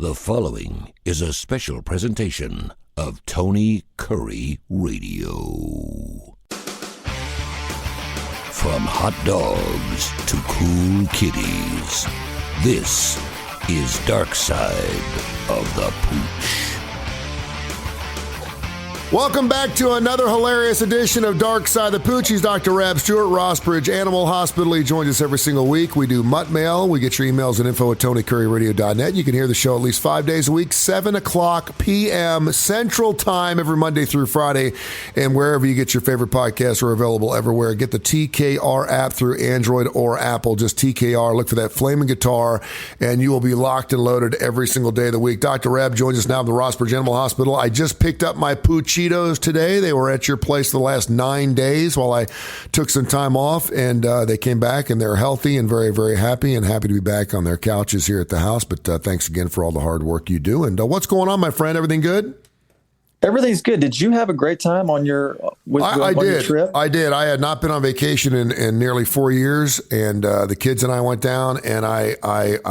The following is a special presentation of Tony Kurre Radio. From hot dogs to cool kitties, this is Darkside of the Pooch. Welcome back to another hilarious edition of Darkside the Pooch. He's Dr. Rab Stewart, Rossbridge Animal Hospital. He joins us every single week. We do mutt mail. We get your emails at info@tonykurreradio.net. You can hear the show at least 5 days a week, 7 o'clock p.m. Central Time every Monday through Friday. And wherever you get your favorite podcasts, we're available everywhere. Get the TKR app through Android or Apple. Just TKR. Look for that flaming guitar, and you will be locked and loaded every single day of the week. Dr. Rab joins us now at the Rossbridge Animal Hospital. I just picked up my Pooch today. They were at your place the last 9 days while I took some time off, and they came back and they're healthy and very, very happy and happy to be back on their couches here at the house. But thanks again for all the hard work you do. And what's going on, my friend? Everything good? Everything's good. Did you have a great time on your your trip? I did. I had not been on vacation in nearly 4 years, and the kids and I went down, and I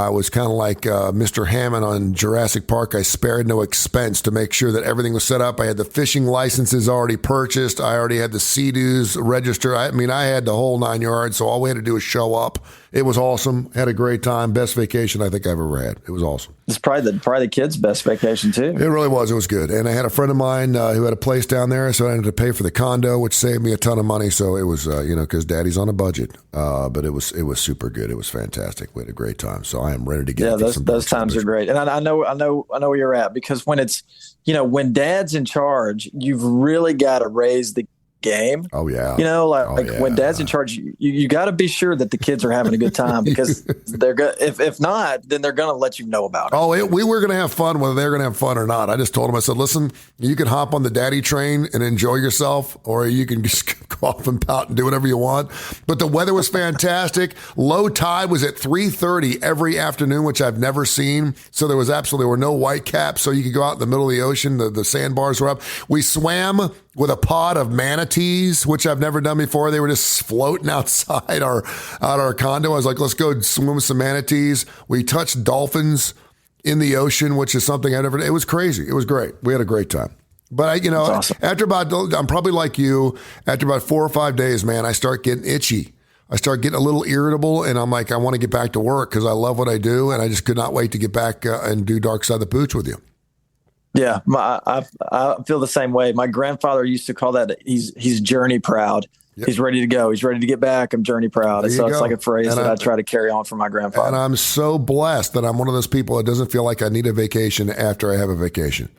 was kind of like Mr. Hammond on Jurassic Park. I spared no expense to make sure that everything was set up. I had the fishing licenses already purchased. I already had the Sea-Doos registered. I had the whole 9 yards, so all we had to do was show up. It was awesome. Had a great time. Best vacation I think I've ever had. It was awesome. It's probably the kids' best vacation too. It really was. It was good. And I had a friend of mine who had a place down there, so I ended up pay for the condo, which saved me a ton of money. So it was, because Daddy's on a budget. But it was super good. It was fantastic. We had a great time. So I am ready to get. Yeah, those times are great. And I know where you're at, because when it's, when Dad's in charge, you've really got to raise the game. Oh yeah. When Dad's in charge, you got to be sure that the kids are having a good time, because they're good. If not, then they're going to let you know about it. We were going to have fun whether they're going to have fun or not. I just told them, I said, listen, you can hop on the daddy train and enjoy yourself, or you can just go off and pout and do whatever you want. But the weather was fantastic. Low tide was at 3:30 every afternoon, which I've never seen. So there were no white caps, so you could go out in the middle of the ocean. The sandbars were up. We swam with a pod of manatees, which I've never done before. They were just floating outside our condo. I was like, let's go swim with some manatees. We touched dolphins in the ocean, which is something I never did. It was crazy. It was great. We had a great time. But awesome. I'm probably like you, after about 4 or 5 days, man, I start getting itchy. I start getting a little irritable, and I'm like, I want to get back to work because I love what I do, and I just could not wait to get back and do Darkside the Pooch with you. Yeah, I feel the same way. My grandfather used to call that he's journey proud. Yep. He's ready to go. He's ready to get back. I'm journey proud. So it's like a phrase that I try to carry on from my grandfather. And I'm so blessed that I'm one of those people that doesn't feel like I need a vacation after I have a vacation.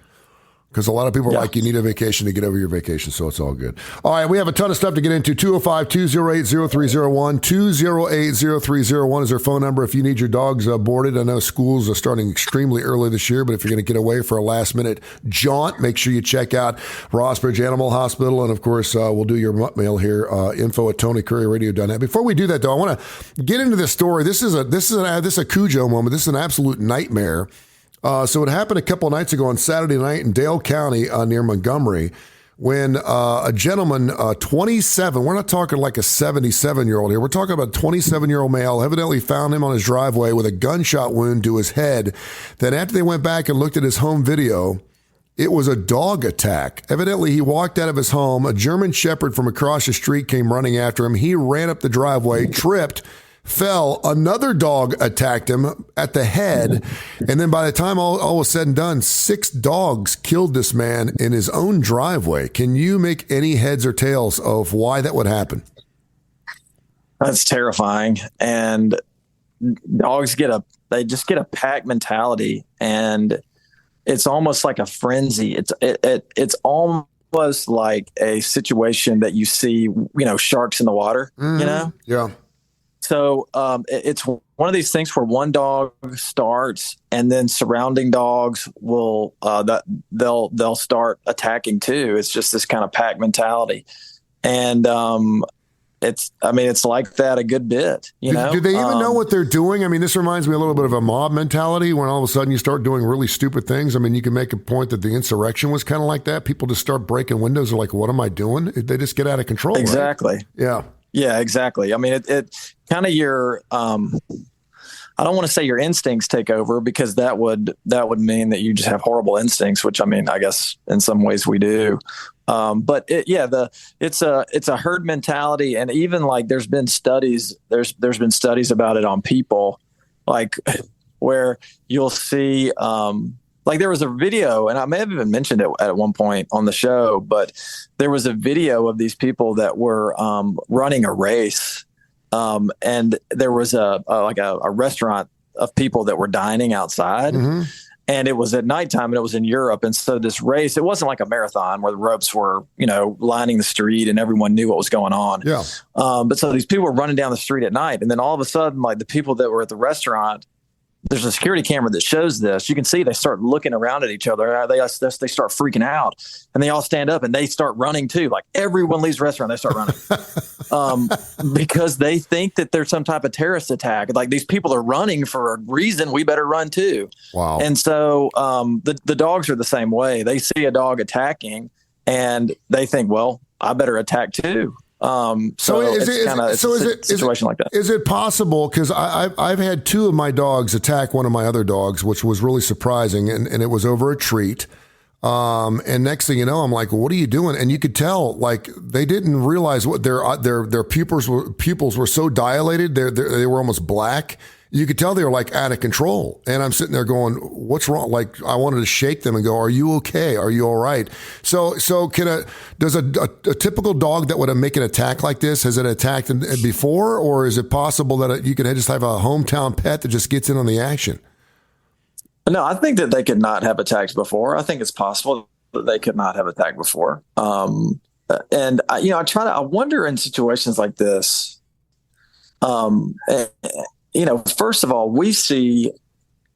Because a lot of people are like, you need a vacation to get over your vacation, so it's all good. All right, we have a ton of stuff to get into. 205-208-0301. 208-0301 is our phone number if you need your dogs boarded. I know schools are starting extremely early this year, but if you're going to get away for a last-minute jaunt, make sure you check out Rossbridge Animal Hospital. And, of course, we'll do your mutt mail here, info@tonykurreradio.net. Before we do that, though, I want to get into this story. This is a Cujo moment. This is an absolute nightmare. So it happened a couple of nights ago on Saturday night in Dale County near Montgomery, when a gentleman, 27, we're not talking like a 77-year-old here, we're talking about a 27-year-old male, evidently found him on his driveway with a gunshot wound to his head. Then after they went back and looked at his home video, it was a dog attack. Evidently, he walked out of his home. A German Shepherd from across the street came running after him. He ran up the driveway, tripped, fell. Another dog attacked him at the head. And then by the time all was said and done, 6 dogs killed this man in his own driveway. Can you make any heads or tails of why that would happen? That's terrifying. And dogs they just get a pack mentality, and it's almost like a frenzy. It's almost like a situation that you see, sharks in the water, Yeah. So it's one of these things where one dog starts, and then surrounding dogs will they'll start attacking too. It's just this kind of pack mentality, and it's like that a good bit. Do they even know what they're doing? I mean, this reminds me a little bit of a mob mentality when all of a sudden you start doing really stupid things. I mean, you can make a point that the insurrection was kind of like that. People just start breaking windows. They're like, "What am I doing?" They just get out of control. Exactly. Right? Yeah. Yeah, exactly. I mean, it kind of your, I I don't want to say your instincts take over, because that would mean that you just have horrible instincts, which, I mean, I guess in some ways we do. But it's a herd mentality. And even like there's been studies about it on people, like where you'll see, like there was a video, and I may have even mentioned it at one point on the show, but there was a video of these people that were running a race. And there was a restaurant of people that were dining outside, and it was at nighttime, and it was in Europe. And so this race, it wasn't like a marathon where the ropes were, lining the street and everyone knew what was going on. Yeah. But so these people were running down the street at night, and then all of a sudden, like the people that were at the restaurant, there's a security camera that shows this. You can see they start looking around at each other. They start freaking out, and they all stand up and they start running too. Like everyone leaves the restaurant, they start running because they think that there's some type of terrorist attack. Like these people are running for a reason. We better run too. Wow. And so the dogs are the same way. They see a dog attacking and they think, well, I better attack too. So it's a situation like that. Is it possible? Because I've had two of my dogs attack one of my other dogs, which was really surprising, and it was over a treat. And next thing you know, I'm like, what are you doing? And you could tell, like, they didn't realize what their pupils were so dilated. They were almost black. You could tell they were like out of control. And I'm sitting there going, what's wrong? Like, I wanted to shake them and go, are you okay? Are you all right? So does a typical dog that would make an attack like this, has it attacked before? Or is it possible that you could just have a hometown pet that just gets in on the action? No, I think that they could not have attacked before. I think it's possible that they could not have attacked before. And I wonder in situations like this, first of all, we see,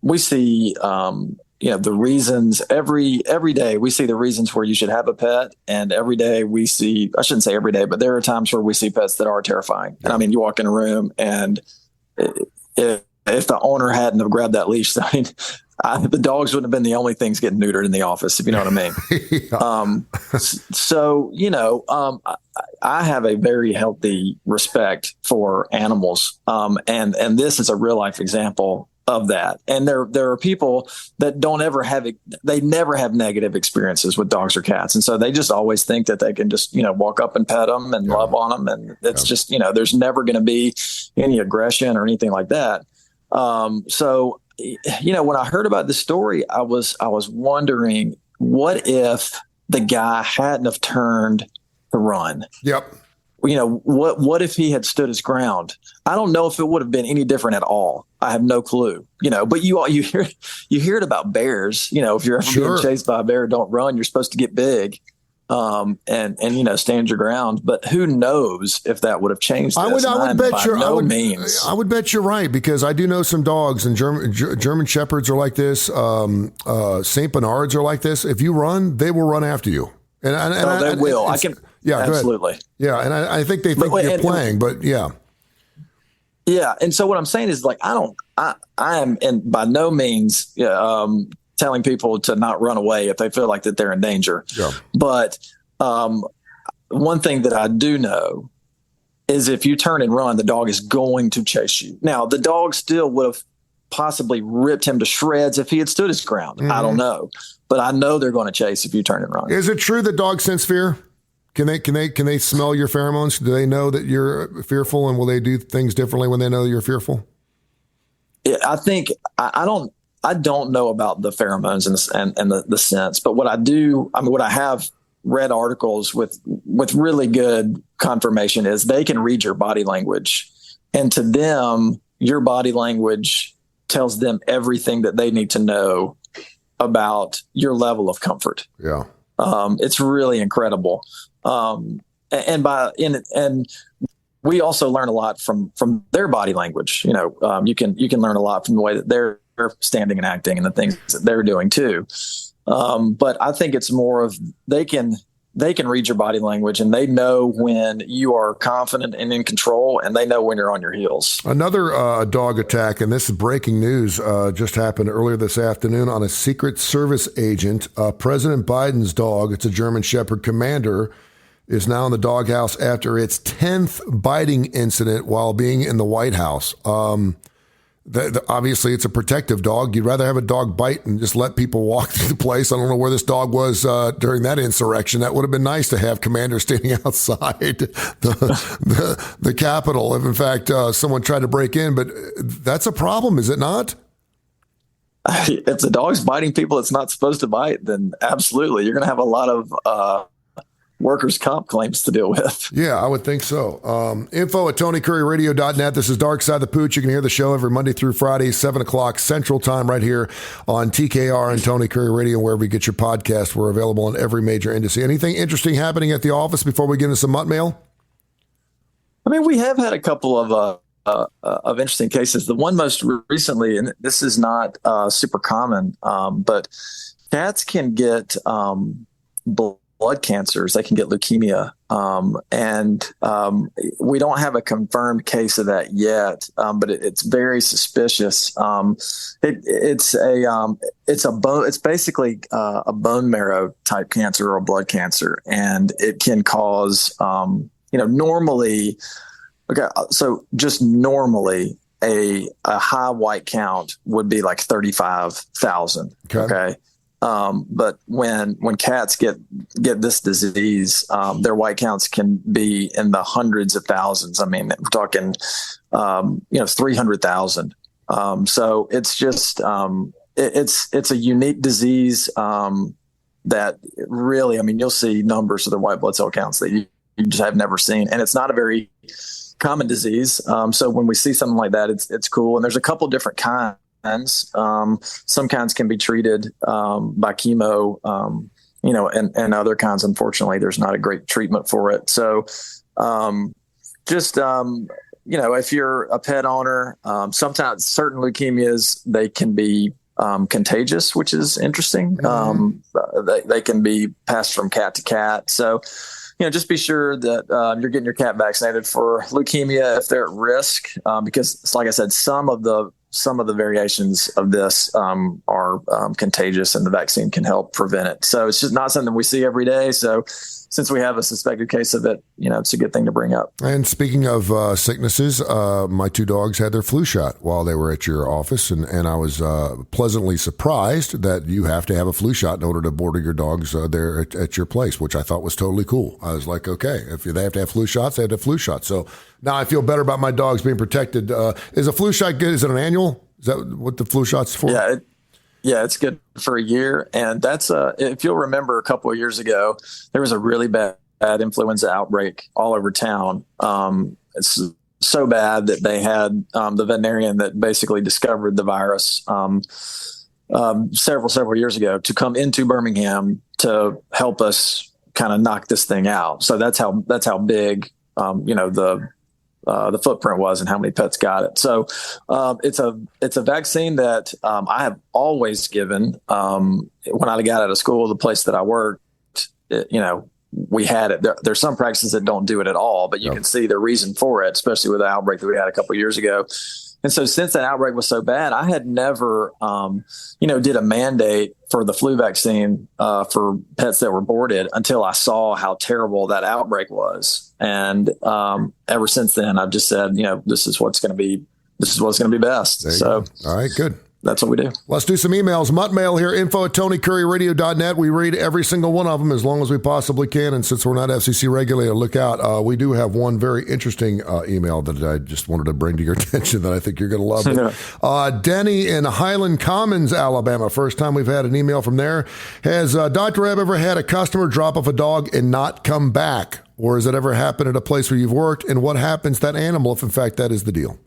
the reasons every day we see the reasons where you should have a pet. And every day we see, I shouldn't say every day, but there are times where we see pets that are terrifying. And I mean, you walk in a room and if the owner hadn't have grabbed that leash, I mean, the dogs wouldn't have been the only things getting neutered in the office, if you know what I mean. I have a very healthy respect for animals. And this is a real life example of that. And there are people that they never have negative experiences with dogs or cats. And so they just always think that they can just, walk up and pet them and love on them. And it's just, there's never going to be any aggression or anything like that. When I heard about this story, I was wondering, what if the guy hadn't have turned to run? Yep. What if he had stood his ground? I don't know if it would have been any different at all. I have no clue. But you hear it about bears. If you're ever being chased by a bear, don't run. You're supposed to get big. And stand your ground, but who knows if that would have changed this. I would bet you're right, because I do know some dogs, and German Shepherds are like this. Saint Bernards are like this. If you run, they will run after you. They will. I can. Yeah, absolutely. Yeah. And I think they think you're playing, but yeah. Yeah. And so what I'm saying is, like, I am by no means, telling people to not run away if they feel like that they're in danger. Yeah. But one thing that I do know is if you turn and run, the dog is going to chase you. Now, the dog still would have possibly ripped him to shreds if he had stood his ground. Mm-hmm. I don't know. But I know they're going to chase if you turn and run. Is it true that dogs sense fear? Can they smell your pheromones? Do they know that you're fearful, and will they do things differently when they know that you're fearful? Yeah, I think I don't know about the pheromones and the scents, but what I have read articles with really good confirmation is they can read your body language, and to them, your body language tells them everything that they need to know about your level of comfort. Yeah. It's really incredible. And we also learn a lot from their body language. You can learn a lot from the way that they're standing and acting and the things that they're doing too. But I think it's more of they can read your body language, and they know when you are confident and in control, and they know when you're on your heels. Another dog attack, and this is breaking news, just happened earlier this afternoon on a Secret Service agent. President Biden's dog, it's a German Shepherd Commander, is now in the doghouse after its 10th biting incident while being in the White House. Obviously, it's a protective dog. You'd rather have a dog bite and just let people walk through the place. I don't know where this dog was during that insurrection. That would have been nice to have Commander standing outside the Capitol. If, in fact, someone tried to break in. But that's a problem, is it not? If the dog's biting people it's not supposed to bite, then absolutely. You're going to have a lot of workers' comp claims to deal with. Yeah, I would think so. Info at TonyCurryRadio.net. This is Darkside the Pooch. You can hear the show every Monday through Friday, 7 o'clock Central Time, right here on TKR and Tony Curry Radio, wherever you get your podcast. We're available on every major industry. Anything interesting happening at the office before we get into some mutt mail? I mean, we have had a couple of interesting cases. The one most recently, and this is not super common, but cats can get blood cancers. They can get leukemia. And we don't have a confirmed case of that yet, but it's very suspicious. It's basically a bone marrow type cancer or a blood cancer, and it can cause, normally, okay. So just normally a high white count would be like 35,000. Okay. But when cats get this disease, their white counts can be in the hundreds of thousands. I mean, we're talking, 300,000. So it's just, it's a unique disease, that really, I mean, you'll see numbers of their white blood cell counts that you just have never seen. And it's not a very common disease. So when we see something like that, it's cool. And there's a couple different kinds. Some kinds can be treated by chemo, and other kinds, unfortunately, there's not a great treatment for it. So if you're a pet owner, sometimes certain leukemias, they can be contagious, which is interesting. They can be passed from cat to cat. So, just be sure that you're getting your cat vaccinated for leukemia if they're at risk, because, like I said, some of the variations of this are contagious, and the vaccine can help prevent it. So it's just not something we see every day. So since we have a suspected case of it, it's a good thing to bring up. And speaking of sicknesses, my two dogs had their flu shot while they were at your office, and I was pleasantly surprised that you have to have a flu shot in order to board your dogs there at your place, which I thought was totally cool. I was like, okay, if they have to have flu shots, they have to have flu shots. So now I feel better about my dogs being protected. Is a flu shot good? Is it an annual? Is that what the flu shot's for? Yeah, it's good for a year. And that's if you'll remember a couple of years ago, there was a really bad influenza outbreak all over town. It's so bad that they had the veterinarian that basically discovered the virus several years ago to come into Birmingham to help us kind of knock this thing out. So that's how big the footprint was and how many pets got it. So it's a vaccine that I have always given. When I got out of school, the place that I worked, we had it. There's some practices that don't do it at all, but you can see the reason for it, especially with the outbreak that we had a couple of years ago. And so since that outbreak was so bad, I had never, did a mandate for the flu vaccine for pets that were boarded until I saw how terrible that outbreak was. And ever since then, I've just said, this is what's going to be best. So, all right, good. That's what we do. Let's do some emails. Mutt mail here, info at TonyCurryRadio.net. We read every single one of them as long as we possibly can. And since we're not FCC regulated, look out. We do have one very interesting email that I just wanted to bring to your attention that I think you're going to love. Denny in Highland Commons, Alabama. First time we've had an email from there. Has Dr. Ebb ever had a customer drop off a dog and not come back? Or has it ever happened at a place where you've worked? And what happens to that animal if, in fact, that is the deal?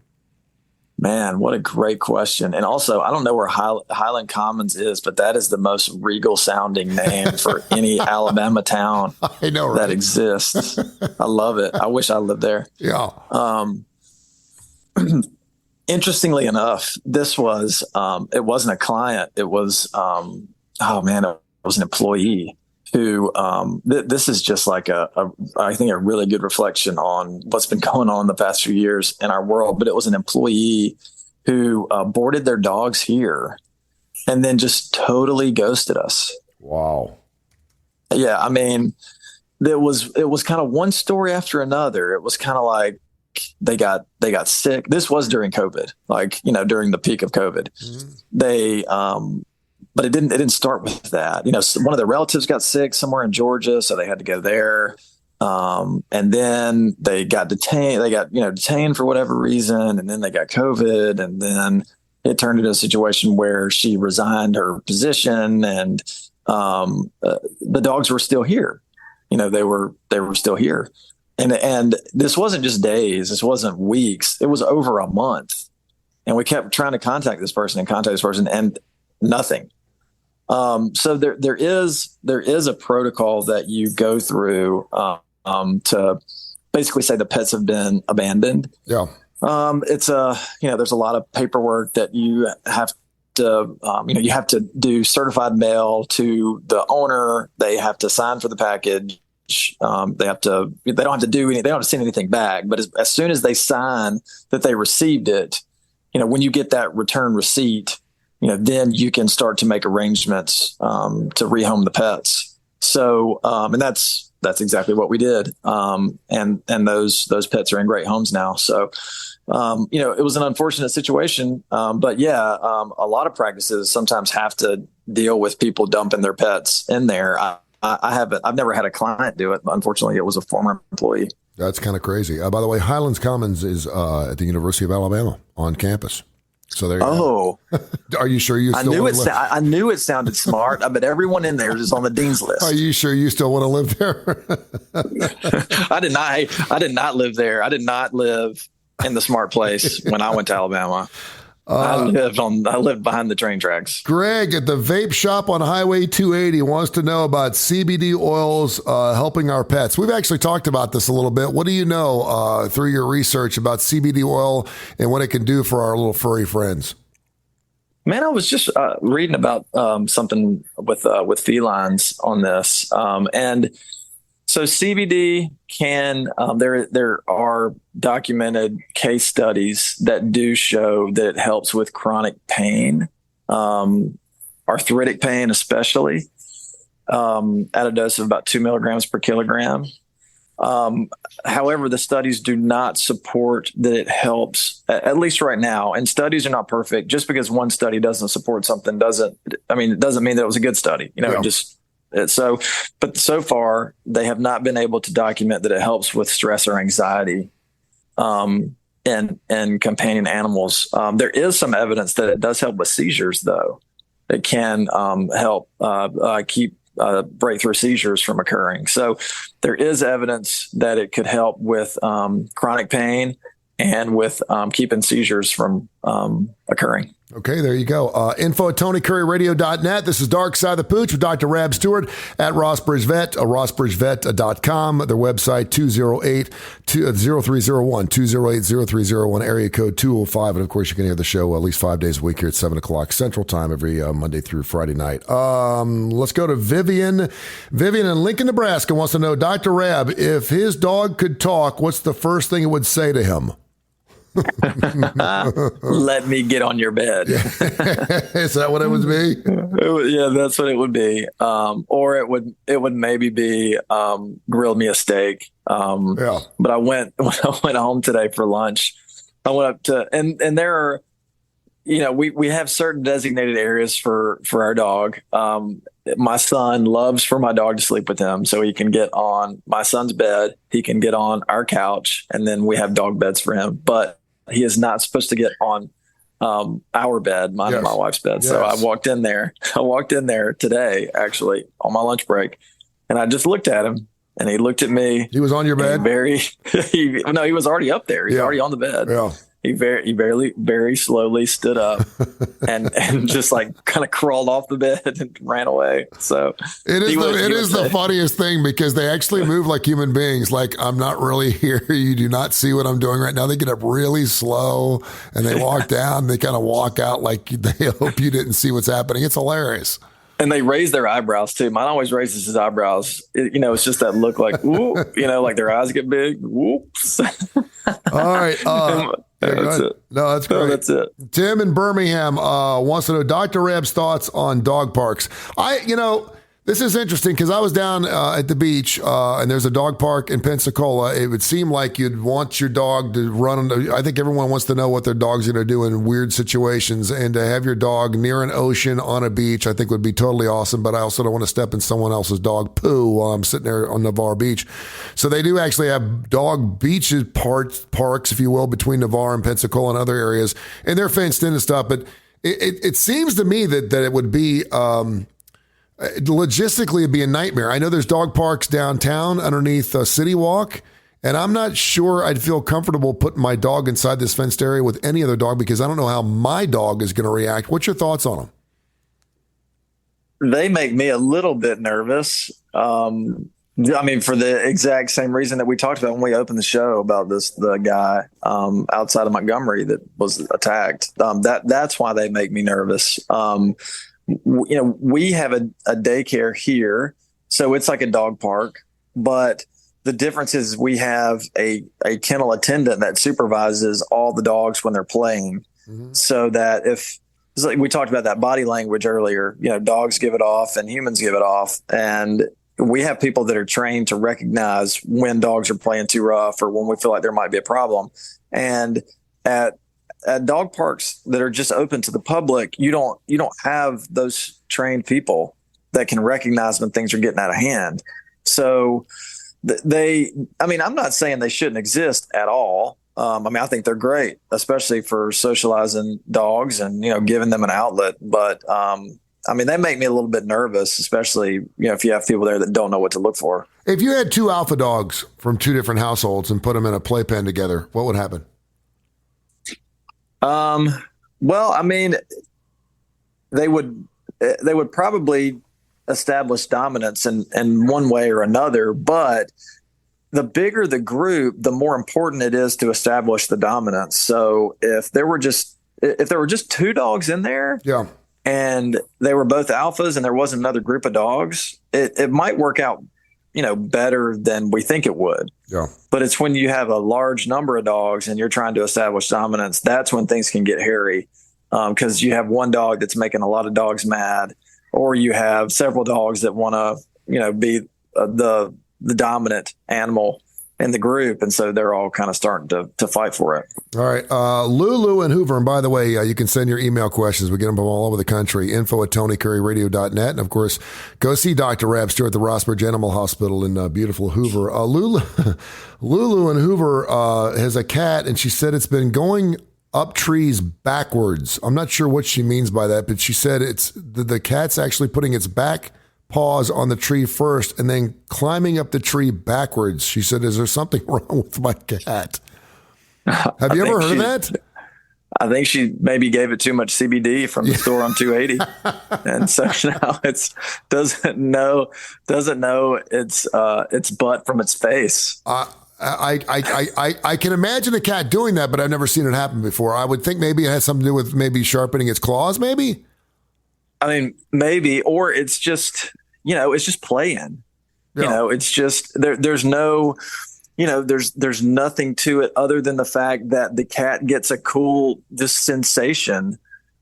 Man, what a great question. And also, I don't know where Highland Commons is, but that is the most regal sounding name for any Alabama town I know, right? that exists. I love it. I wish I lived there. Yeah. Interestingly enough, this was, it wasn't a client. It was, it was an employee who, this is just like I think a really good reflection on what's been going on the past few years in our world. But it was an employee who boarded their dogs here and then just totally ghosted us. Wow. Yeah. I mean, it was kind of one story after another. It was kind of like, got sick. This was during COVID, during the peak of COVID. They, but it didn't start with that. One of their relatives got sick somewhere in Georgia, so they had to go there. And then they got detained. They got, detained for whatever reason. And then they got COVID. And then it turned into a situation where she resigned her position, and the dogs were still here. They were still here. And this wasn't just days. This wasn't weeks. It was over a month. And we kept trying to contact this person and nothing. So there is a protocol that you go through to basically say the pets have been abandoned. Yeah. It's there's a lot of paperwork that you have to, you have to do certified mail to the owner. They have to sign for the package. They don't have to send anything back, but as soon as they sign that they received it, when you get that return receipt, then you can start to make arrangements to rehome the pets. So, and that's exactly what we did. And those pets are in great homes now. So, it was an unfortunate situation. But yeah, a lot of practices sometimes have to deal with people dumping their pets in there. I've never had a client do it, but unfortunately it was a former employee. That's kind of crazy. By the way, Highlands Commons is at the University of Alabama on campus. So there you go. Are you sure you still want to live? I knew it sounded smart, but everyone in there is on the dean's list. Are you sure you still want to live there? I did not live there. I did not live in the smart place when I went to Alabama. I lived behind the train tracks. Greg at the vape shop on Highway 280 wants to know about CBD oils helping our pets. We've actually talked about this a little bit. What do you know through your research about CBD oil and what it can do for our little furry friends? Man, I was just reading about something with felines on this, and so CBD can there are documented case studies that do show that it helps with chronic pain, arthritic pain especially, at a dose of about 2 milligrams per kilogram. However, the studies do not support that it helps, at least right now. And studies are not perfect. Just because one study doesn't support something it doesn't mean that it was a good study. But so far they have not been able to document that it helps with stress or anxiety in companion animals. There is some evidence that it does help with seizures, though. It can help keep breakthrough seizures from occurring. So there is evidence that it could help with chronic pain and with keeping seizures from occurring. Okay, there you go. Info at TonyCurryRadio.net. This is Darkside the Pooch with Dr. Rab Stewart at Rossbridge Vet, rossbridgevet.com. Their website, 208-0301, area code 205. And, of course, you can hear the show at least 5 days a week here at 7 o'clock Central Time every Monday through Friday night. Let's go to Vivian. Vivian in Lincoln, Nebraska wants to know, Dr. Rab, if his dog could talk, what's the first thing it would say to him? Let me get on your bed. Is that what it would be? Yeah, that's what it would be. Or it would maybe be grill me a steak. But when I went home today for lunch, I went up to and there are, we have certain designated areas for our dog. My son loves for my dog to sleep with him, so he can get on my son's bed. He can get on our couch, and then we have dog beds for him. But he is not supposed to get on our bed, mine and my wife's bed. Yes. So I walked in there today, actually, on my lunch break, and I just looked at him, and he looked at me. He was on your bed? He was already up there. He's already on the bed. Yeah. He very slowly stood up and just kind of crawled off the bed and ran away. So it is the funniest thing because they actually move like human beings. Like, I'm not really here. You do not see what I'm doing right now. They get up really slow and they walk down. They kind of walk out like they hope you didn't see what's happening. It's hilarious. And they raise their eyebrows too. Mine always raises his eyebrows. It's just that look like, ooh, like their eyes get big. Whoops. All right. That's it. No, that's great. No, that's it. Tim in Birmingham wants to know Dr. Rab's thoughts on dog parks. There's This is interesting because I was down at the beach and there's a dog park in Pensacola. It would seem like you'd want your dog to run. I think everyone wants to know what their dog's going to do in weird situations, and to have your dog near an ocean on a beach, I think would be totally awesome. But I also don't want to step in someone else's dog poo while I'm sitting there on Navarre Beach. So they do actually have dog beaches, parks, if you will, between Navarre and Pensacola and other areas, and they're fenced in and stuff. But it seems to me that it would be logistically it'd be a nightmare. I know there's dog parks downtown underneath City Walk, and I'm not sure I'd feel comfortable putting my dog inside this fenced area with any other dog because I don't know how my dog is going to react. What's your thoughts on them? They make me a little bit nervous. I mean, for the exact same reason that we talked about when we opened the show about the guy outside of Montgomery that was attacked. That's why they make me nervous. We have a daycare here, so it's like a dog park, but the difference is we have a kennel attendant that supervises all the dogs when they're playing. Mm-hmm. So that if like we talked about that body language earlier, dogs give it off and humans give it off. And we have people that are trained to recognize when dogs are playing too rough or when we feel like there might be a problem. And at dog parks that are just open to the public, you don't have those trained people that can recognize when things are getting out of hand. So I'm not saying they shouldn't exist at all. I think they're great, especially for socializing dogs and, giving them an outlet. But, they make me a little bit nervous, especially, if you have people there that don't know what to look for. If you had two alpha dogs from two different households and put them in a playpen together, what would happen? They would probably establish dominance in one way or another, but the bigger the group, the more important it is to establish the dominance. So if there were just two dogs in there, yeah, and they were both alphas and there wasn't another group of dogs, it might work out better than we think it would. Yeah. But it's when you have a large number of dogs and you're trying to establish dominance, that's when things can get hairy. Because you have one dog that's making a lot of dogs mad, or you have several dogs that want to, be the dominant animal in the group. And so they're all kind of starting to fight for it. All right. Lulu and Hoover. And by the way, you can send your email questions. We get them from all over the country. info@TonyCurryRadio.net. And of course, go see Dr. Rab Stewart at the Rossbridge Animal Hospital in beautiful Hoover. Lulu and Hoover has a cat, and she said it's been going up trees backwards. I'm not sure what she means by that, but she said it's the cat's actually putting its back paws on the tree first and then climbing up the tree backwards. She said, is there something wrong with my cat? Have you ever heard of that? I think she maybe gave it too much CBD from the store on 280. And so now it doesn't know its butt from its face. I can imagine a cat doing that, but I've never seen it happen before. I would think maybe it has something to do with maybe sharpening its claws, maybe? Maybe, or it's just, it's just playing. Yeah. It's just, there's no, there's nothing to it other than the fact that the cat gets a cool sensation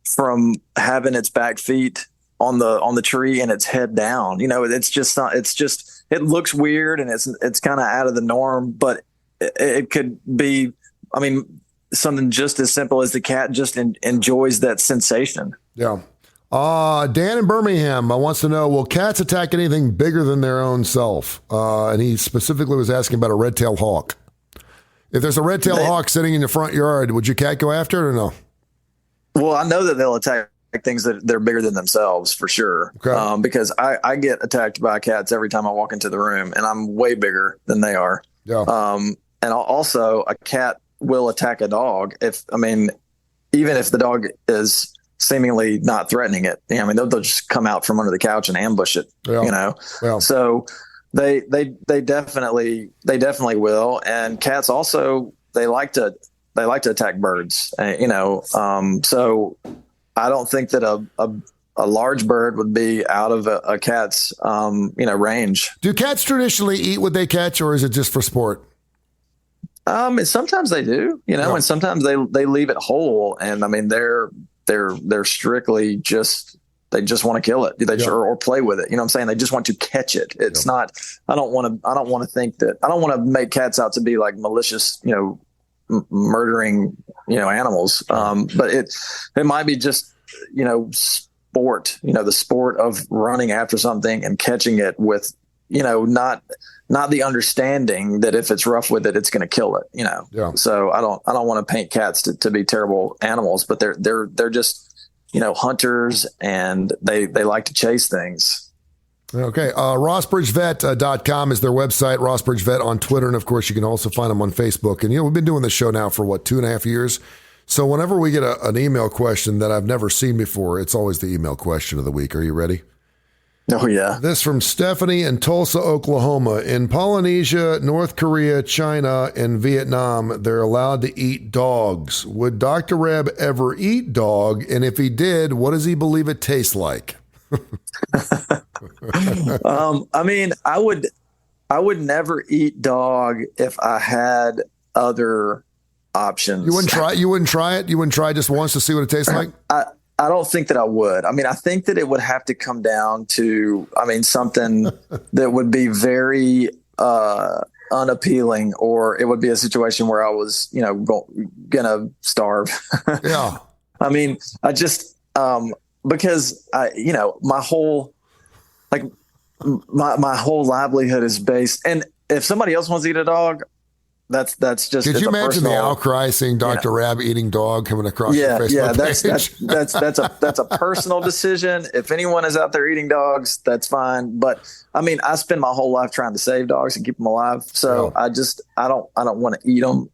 from having its back feet on the tree and its head down. It's just not, it looks weird and it's kind of out of the norm, but it could be, something just as simple as the cat just enjoys that sensation. Yeah. Dan in Birmingham wants to know, will cats attack anything bigger than their own self? And he specifically was asking about a red-tailed hawk. If there's a red-tailed hawk sitting in your front yard, would your cat go after it or no? Well, I know that they'll attack things that they're bigger than themselves for sure. Okay. Because I get attacked by cats every time I walk into the room, and I'm way bigger than they are. Yeah. And also a cat will attack a dog even if the dog is seemingly not threatening it. They'll just come out from under the couch and ambush it. Yeah. Yeah. So they definitely will. And cats also, they like to attack birds. So I don't think that a large bird would be out of a cat's range. Do cats traditionally eat what they catch, or is it just for sport? Sometimes they do, and sometimes they leave it whole. And they're strictly just They just want to kill it. Or play with it. You know what I'm saying? They just want to catch it. It's not, I don't want to think that, I don't want to make cats out to be like malicious, murdering, animals. But it might be just, sport, the sport of running after something and catching it with, not the understanding that if it's rough with it, it's going to kill it, Yeah. So I don't want to paint cats to be terrible animals, but they're just, hunters, and they like to chase things. Okay. RossBridgeVet.com is their website. RossBridgeVet on Twitter. And of course, you can also find them on Facebook. And, we've been doing this show now for 2.5 years. So whenever we get an email question that I've never seen before, it's always the email question of the week. Are you ready? Oh, yeah. This from Stephanie in Tulsa, Oklahoma. In Polynesia, North Korea, China, and Vietnam, they're allowed to eat dogs. Would Dr. Reb ever eat dog? And if he did, what does he believe it tastes like? I mean, I would never eat dog if I had other options. You wouldn't try it? You wouldn't try it just once to see what it tastes like? I don't think that I would. I mean, I think that it would have to come down to, something that would be very unappealing, or it would be a situation where I was, gonna starve. Yeah. I mean, I just, because my whole, my whole livelihood is based, and if somebody else wants to eat a dog, that's just. Could you imagine the outcry seeing Dr. Rab eating dog coming across your Facebook page? That's a personal decision. If anyone is out there eating dogs, that's fine. But I spend my whole life trying to save dogs and keep them alive. So I don't want to eat them.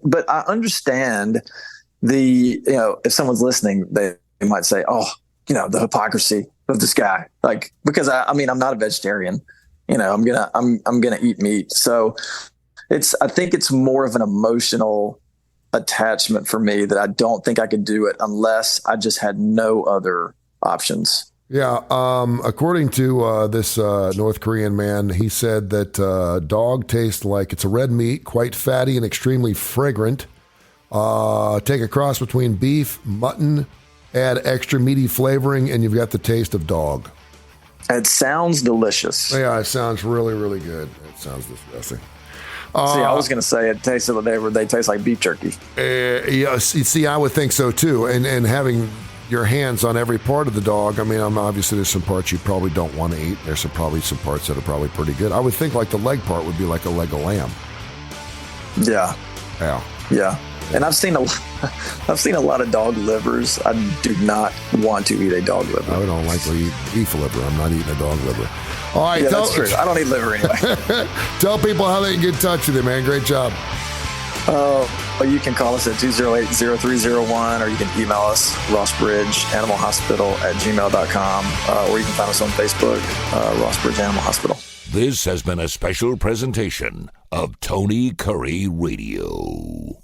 But I understand if someone's listening, they might say, oh, the hypocrisy of this guy, because I'm not a vegetarian. I'm gonna eat meat. So I think it's more of an emotional attachment for me that I don't think I could do it unless I just had no other options. Yeah. According to this North Korean man, he said that dog tastes like it's a red meat, quite fatty and extremely fragrant. Take a cross between beef, mutton, add extra meaty flavoring, and you've got the taste of dog. It sounds delicious. Yeah, it sounds really, really good. It sounds disgusting. I was going to say it tastes they taste like beef jerky. Yeah, see, I would think so too. And having your hands on every part of the dog, obviously there's some parts you probably don't want to eat. There's probably some parts that are probably pretty good. I would think the leg part would be like a leg of lamb. Yeah. Yeah. Yeah. And I've seen a lot of dog livers. I do not want to eat a dog liver. I don't like to eat beef liver. I'm not eating a dog liver. All right, yeah, that's true. I don't eat liver anyway. Tell people how they can get in touch with you, man. Great job. You can call us at 208-0301, or you can email us, rossbridgeanimalhospital@gmail.com, or you can find us on Facebook, Rossbridge Animal Hospital. This has been a special presentation of Tony Curry Radio.